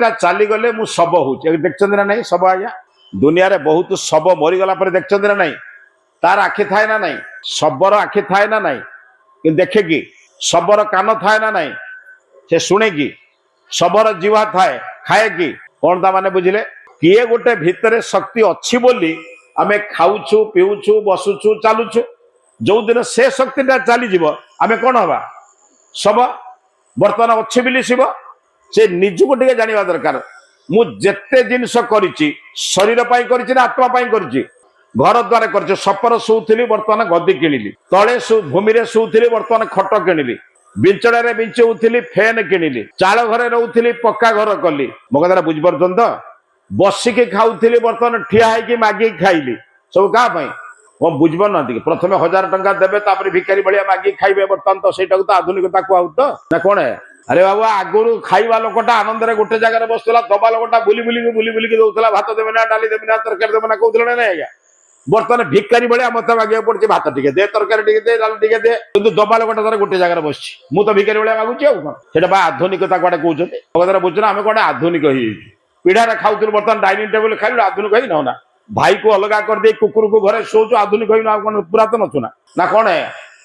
शक्तिटा चलीगले मु शब हूँ देखते ना नहीं शब आज्ञा दुनिया रे बहुत शब मरीगला देखते ना नहीं तार आखि थाए ना नहीं शबर आखि थाए ना नहीं कि देखे कि शबर कान थाए ना नहीं से शुणे कि शबर जीवा थाए खाए कि कौन ता माने बुझिले किए गोटे भितर शक्ति अच्छी बोली आमे खाऊछु पीऊछु बसुछु चालुछु जो दिन से शक्तिटा चली आमे कौन हवा सब बर्तमान अच्छे बिली शिव से निजको टे जाना दरकार मु जेते जिनस करिछि शरीर पाई करिछि ना आत्मा पाई करिछि घर द्वार कर सपर शोली बर्तमान गदी किणिली तले भूमि रे शोली बर्तमान खट किणिली बिंचड़ा बिंचौली फैन किणिली चाल घरे रोली पक्का घर कली मो कथा बुझीपार तो बसिकी खाऊली बर्तमान ठिया है मागिक खाइली सब क्या कौन बुझीपार ना प्रथम 1000 टंका देवे भिखारी भाया मागिक खाइबे बर्तमान तो सहीटा तो आधुनिकता कहू तो ना कौन है अरे बाबू आगुरी खाइबा लोकटा आनंद रे गोटे जगह बसुला दबा लोकटा बुली बुली दौला भात देवे ना डाली देवे ना तरकारी देवे ना कहते ना आज्ञा बर्तमान भिखारी भाया मत मागे पड़े भात टे दे तरकारी दे डाल टे दे कि दबा लोकटा तार गोटे जगह बस मु तो भिखारी भाया मागुची आटा आधुनिकता कड़े कहते बुझे आम कौन आधुनिक पीढ़ा खाऊ बर्तमान डाइनिंग टेबल खाइल आधुनिक ही ना भाई को अलग कर दे कुकुर को घरे शोचु आधुनिक ही ना पुरातन अच्छु ना कौन है